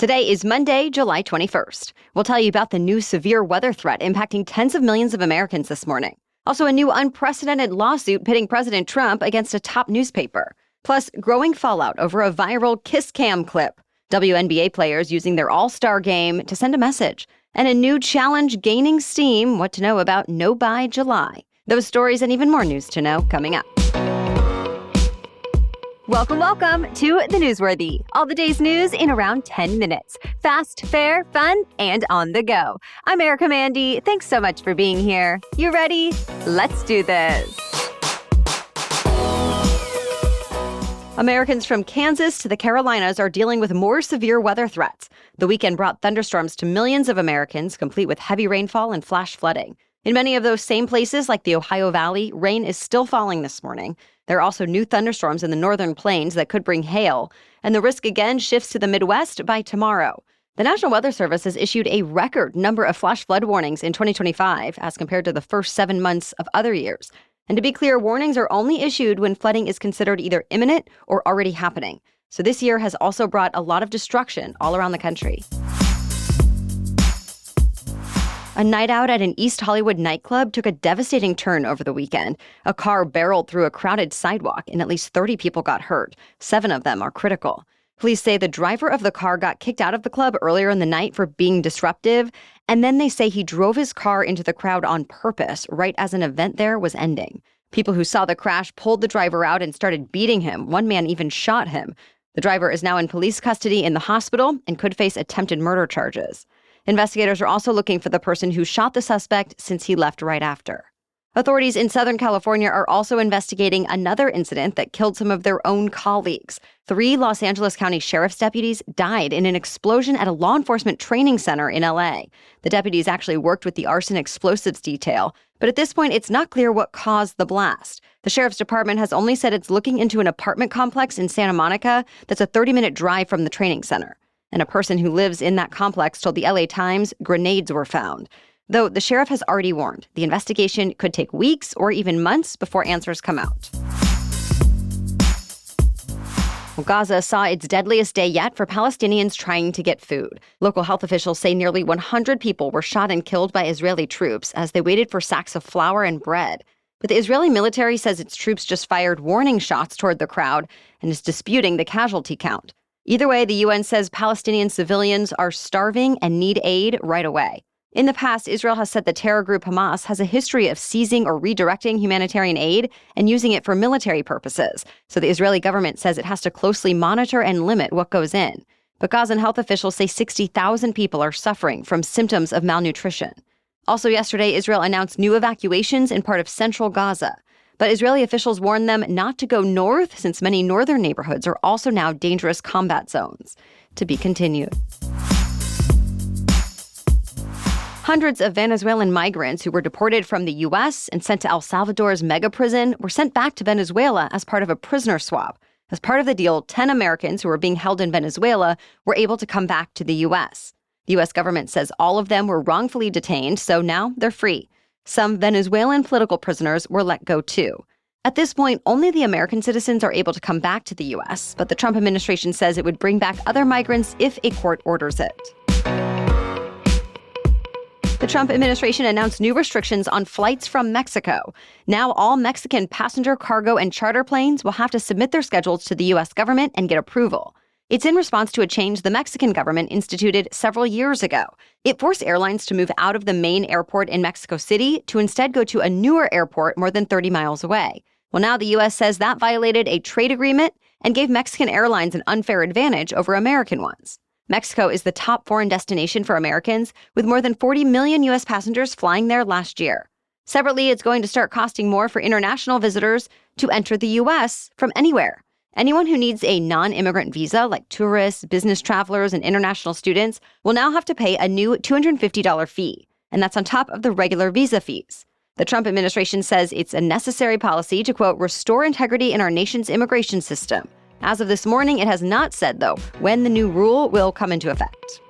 Today is Monday, July 21st. We'll tell you about the new severe weather threat impacting tens of millions of Americans this morning. Also, a new unprecedented lawsuit pitting President Trump against a top newspaper. Plus, growing fallout over a viral kiss cam clip. WNBA players using their all-star game to send a message. And a new challenge gaining steam, what to know about No Buy July. Those stories and even more news to know coming up. Welcome to The Newsworthy. All the day's news in around 10 minutes. Fast, fair, fun, and on the go. I'm Erica Mandy. Thanks so much for being here. You ready? Let's do this. Americans from Kansas to the Carolinas are dealing with more severe weather threats. The weekend brought thunderstorms to millions of Americans, complete with heavy rainfall and flash flooding. In many of those same places, like the Ohio Valley, rain is still falling this morning. There are also new thunderstorms in the northern plains that could bring hail, and the risk again shifts to the Midwest by tomorrow. The National Weather Service has issued a record number of flash flood warnings in 2025 as compared to the first 7 months of other years. And to be clear, warnings are only issued when flooding is considered either imminent or already happening. So this year has also brought a lot of destruction all around the country. A night out at an East Hollywood nightclub took a devastating turn over the weekend. A car barreled through a crowded sidewalk and at least 30 people got hurt. 7 of them are critical. Police say the driver of the car got kicked out of the club earlier in the night for being disruptive, and then they say he drove his car into the crowd on purpose right as an event there was ending. People who saw the crash pulled the driver out and started beating him. One man even shot him. The driver is now in police custody in the hospital and could face attempted murder charges. Investigators are also looking for the person who shot the suspect since he left right after. Authorities in Southern California are also investigating another incident that killed some of their own colleagues. 3 Los Angeles County Sheriff's deputies died in an explosion at a law enforcement training center in LA. The deputies actually worked with the arson explosives detail, but at this point, it's not clear what caused the blast. The Sheriff's Department has only said it's looking into an apartment complex in Santa Monica that's a 30-minute drive from the training center. And a person who lives in that complex told the LA Times grenades were found. Though the sheriff has already warned, the investigation could take weeks or even months before answers come out. Well, Gaza saw its deadliest day yet for Palestinians trying to get food. Local health officials say nearly 100 people were shot and killed by Israeli troops as they waited for sacks of flour and bread. But the Israeli military says its troops just fired warning shots toward the crowd and is disputing the casualty count. Either way, the UN says Palestinian civilians are starving and need aid right away. In the past, Israel has said the terror group Hamas has a history of seizing or redirecting humanitarian aid and using it for military purposes. So the Israeli government says it has to closely monitor and limit what goes in. But Gazan health officials say 60,000 people are suffering from symptoms of malnutrition. Also yesterday, Israel announced new evacuations in part of central Gaza. But Israeli officials warned them not to go north since many northern neighborhoods are also now dangerous combat zones. To be continued. Hundreds of Venezuelan migrants who were deported from the U.S. and sent to El Salvador's mega prison were sent back to Venezuela as part of a prisoner swap. As part of the deal, 10 Americans who were being held in Venezuela were able to come back to the U.S. The U.S. government says all of them were wrongfully detained, so now they're free. Some Venezuelan political prisoners were let go too. At this point, only the American citizens are able to come back to the U.S., but the Trump administration says it would bring back other migrants if a court orders it. The Trump administration announced new restrictions on flights from Mexico. Now all Mexican passenger, cargo, and charter planes will have to submit their schedules to the U.S. government and get approval. It's in response to a change the Mexican government instituted several years ago. It forced airlines to move out of the main airport in Mexico City to instead go to a newer airport more than 30 miles away. Well, now the U.S. says that violated a trade agreement and gave Mexican airlines an unfair advantage over American ones. Mexico is the top foreign destination for Americans, with more than 40 million U.S. passengers flying there last year. Separately, it's going to start costing more for international visitors to enter the U.S. from anywhere. Anyone who needs a non-immigrant visa, like tourists, business travelers, and international students, will now have to pay a new $250 fee, and that's on top of the regular visa fees. The Trump administration says it's a necessary policy to, quote, restore integrity in our nation's immigration system. As of this morning, it has not said, though, when the new rule will come into effect.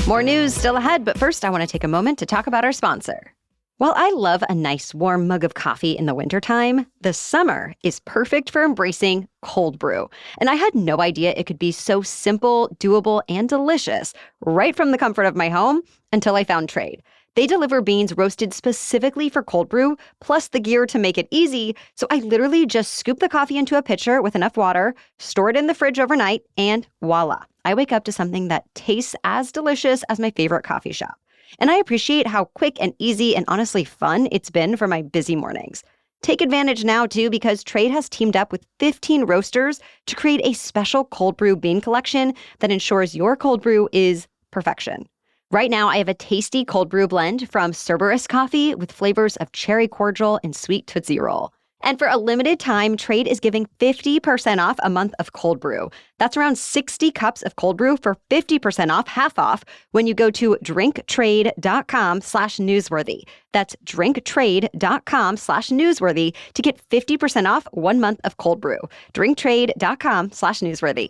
More news still ahead, but first I want to take a moment to talk about our sponsor. While I love a nice warm mug of coffee in the wintertime, the summer is perfect for embracing cold brew. And I had no idea it could be so simple, doable, and delicious right from the comfort of my home until I found Trade. They deliver beans roasted specifically for cold brew, plus the gear to make it easy, so I literally just scoop the coffee into a pitcher with enough water, store it in the fridge overnight, and voila, I wake up to something that tastes as delicious as my favorite coffee shop. And I appreciate how quick and easy and honestly fun it's been for my busy mornings. Take advantage now, too, because Trade has teamed up with 15 roasters to create a special cold brew bean collection that ensures your cold brew is perfection. Right now, I have a tasty cold brew blend from Cerberus Coffee with flavors of cherry cordial and sweet Tootsie Roll. And for a limited time, Trade is giving 50% off a month of cold brew. That's around 60 cups of cold brew for 50% off, half off, when you go to drinktrade.com/newsworthy. That's drinktrade.com/newsworthy to get 50% off 1 month of cold brew. drinktrade.com/newsworthy.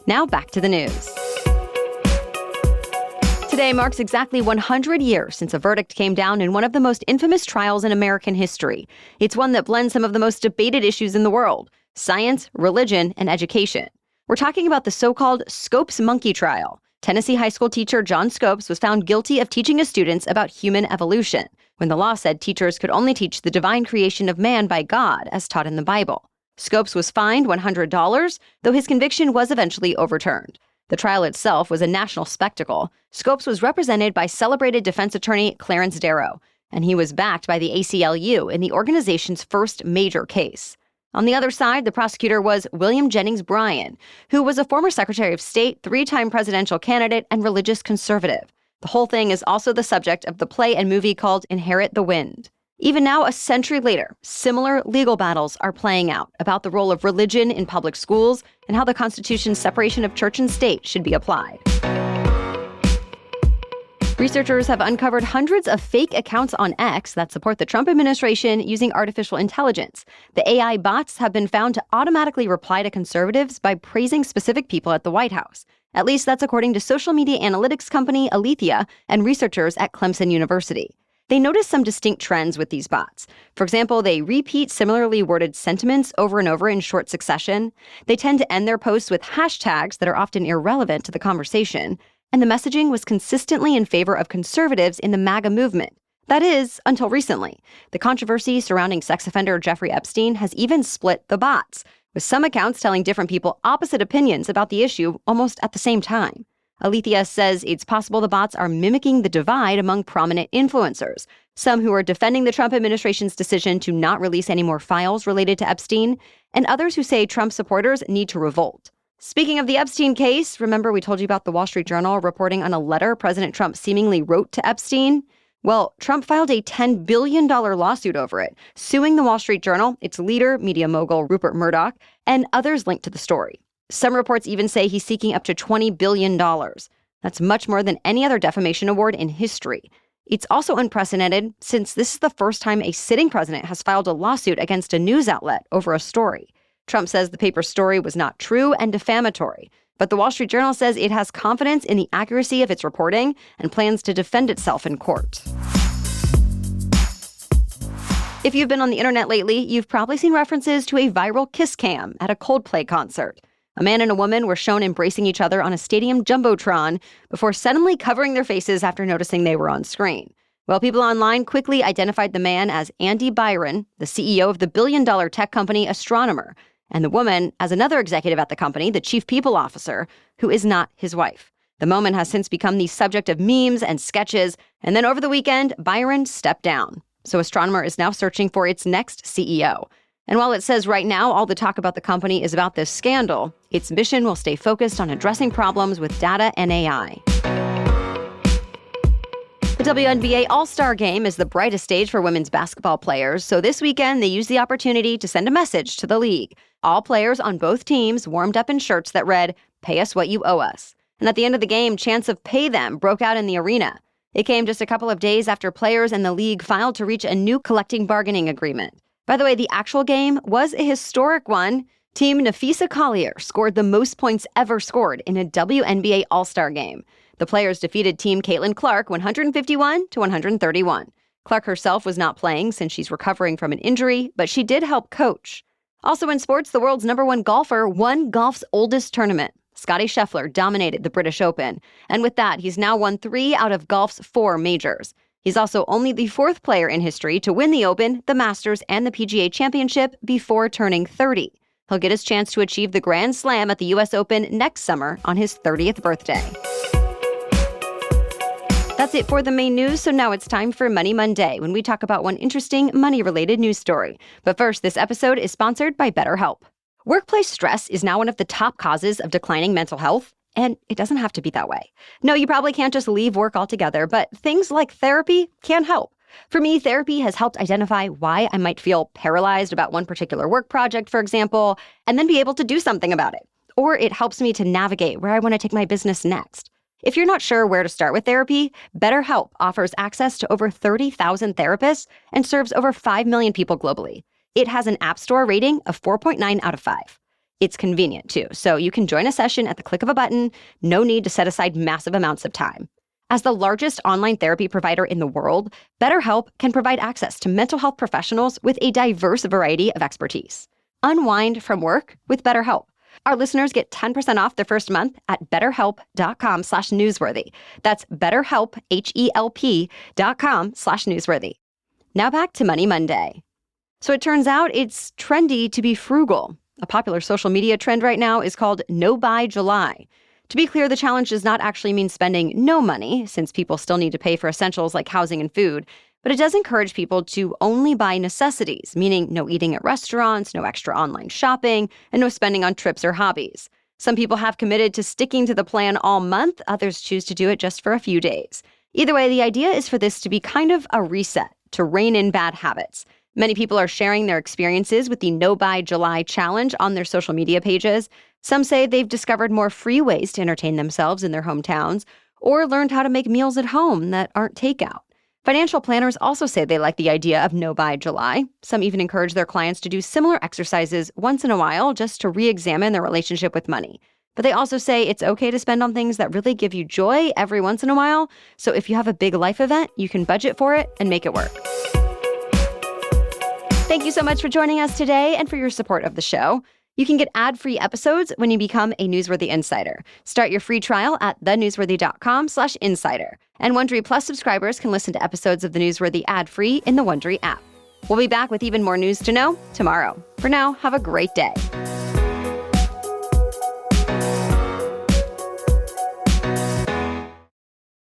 Now back to the news. Today marks exactly 100 years since a verdict came down in one of the most infamous trials in American history. It's one that blends some of the most debated issues in the world: science, religion, and education. We're talking about the so-called Scopes monkey trial. Tennessee high school teacher John Scopes was found guilty of teaching his students about human evolution, when the law said teachers could only teach the divine creation of man by God, as taught in the Bible. Scopes was fined $100, though his conviction was eventually overturned. The trial itself was a national spectacle. Scopes was represented by celebrated defense attorney Clarence Darrow, and he was backed by the ACLU in the organization's first major case. On the other side, the prosecutor was William Jennings Bryan, who was a former Secretary of State, 3-time presidential candidate, and religious conservative. The whole thing is also the subject of the play and movie called Inherit the Wind. Even now, a century later, similar legal battles are playing out about the role of religion in public schools and how the Constitution's separation of church and state should be applied. Researchers have uncovered hundreds of fake accounts on X that support the Trump administration using artificial intelligence. The AI bots have been found to automatically reply to conservatives by praising specific people at the White House. At least that's according to social media analytics company Alethea and researchers at Clemson University. They noticed some distinct trends with these bots. For example, they repeat similarly worded sentiments over and over in short succession. They tend to end their posts with hashtags that are often irrelevant to the conversation. And the messaging was consistently in favor of conservatives in the MAGA movement. That is, until recently. The controversy surrounding sex offender Jeffrey Epstein has even split the bots, with some accounts telling different people opposite opinions about the issue almost at the same time. Alethea says it's possible the bots are mimicking the divide among prominent influencers, some who are defending the Trump administration's decision to not release any more files related to Epstein, and others who say Trump supporters need to revolt. Speaking of the Epstein case, remember we told you about the Wall Street Journal reporting on a letter President Trump seemingly wrote to Epstein? Well, Trump filed a $10 billion lawsuit over it, suing the Wall Street Journal, its leader, media mogul Rupert Murdoch, and others linked to the story. Some reports even say he's seeking up to $20 billion. That's much more than any other defamation award in history. It's also unprecedented since this is the first time a sitting president has filed a lawsuit against a news outlet over a story. Trump says the paper's story was not true and defamatory, but the Wall Street Journal says it has confidence in the accuracy of its reporting and plans to defend itself in court. If you've been on the internet lately, you've probably seen references to a viral kiss cam at a Coldplay concert. A man and a woman were shown embracing each other on a stadium jumbotron before suddenly covering their faces after noticing they were on screen. Well, people online quickly identified the man as Andy Byron, the CEO of the billion-dollar tech company Astronomer, and the woman as another executive at the company, the chief people officer, who is not his wife. The moment has since become the subject of memes and sketches, and then over the weekend, Byron stepped down. So Astronomer is now searching for its next CEO. And while it says right now all the talk about the company is about this scandal, its mission will stay focused on addressing problems with data and AI. The WNBA All-Star Game is the brightest stage for women's basketball players, so this weekend they used the opportunity to send a message to the league. All players on both teams warmed up in shirts that read, "Pay us what you owe us." And at the end of the game, chants of "Pay them" broke out in the arena. It came just a couple of days after players and the league filed to reach a new collective bargaining agreement. By the way, the actual game was a historic one. Team Nafisa Collier scored the most points ever scored in a WNBA All-Star game. The players defeated Team Caitlin Clark 151-131. Clark herself was not playing since she's recovering from an injury, but she did help coach. Also in sports, the world's #1 golfer won golf's oldest tournament. Scottie Scheffler dominated the British Open, and with that, he's now won 3 out of golf's 4 majors. He's also only the 4th player in history to win the Open, the Masters, and the PGA Championship before turning 30. He'll get his chance to achieve the Grand Slam at the U.S. Open next summer on his 30th birthday. That's it for the main news, so now it's time for Money Monday, when we talk about one interesting money-related news story. But first, this episode is sponsored by BetterHelp. Workplace stress is now one of the top causes of declining mental health, and it doesn't have to be that way. No, you probably can't just leave work altogether, but things like therapy can help. For me, therapy has helped identify why I might feel paralyzed about one particular work project, for example, and then be able to do something about it. Or it helps me to navigate where I want to take my business next. If you're not sure where to start with therapy, BetterHelp offers access to over 30,000 therapists and serves over 5 million people globally. It has an App Store rating of 4.9 out of 5. It's convenient, too, so you can join a session at the click of a button, no need to set aside massive amounts of time. As the largest online therapy provider in the world, BetterHelp can provide access to mental health professionals with a diverse variety of expertise. Unwind from work with BetterHelp. Our listeners get 10% off their first month at betterhelp.com/newsworthy. That's betterhelp, HELP.com/newsworthy. Now back to Money Monday. So it turns out it's trendy to be frugal. A popular social media trend right now is called No Buy July. To be clear, the challenge does not actually mean spending no money, since people still need to pay for essentials like housing and food, but it does encourage people to only buy necessities, meaning no eating at restaurants, no extra online shopping, and no spending on trips or hobbies. Some people have committed to sticking to the plan all month, others choose to do it just for a few days. Either way, the idea is for this to be kind of a reset, to rein in bad habits. Many people are sharing their experiences with the No Buy July challenge on their social media pages. Some say they've discovered more free ways to entertain themselves in their hometowns, or learned how to make meals at home that aren't takeout. Financial planners also say they like the idea of No Buy July. Some even encourage their clients to do similar exercises once in a while just to re-examine their relationship with money. But they also say it's okay to spend on things that really give you joy every once in a while. So if you have a big life event, you can budget for it and make it work. Thank you so much for joining us today and for your support of the show. You can get ad-free episodes when you become a Newsworthy Insider. Start your free trial at thenewsworthy.com/insider. And Wondery Plus subscribers can listen to episodes of The Newsworthy ad-free in the Wondery app. We'll be back with even more news to know tomorrow. For now, have a great day.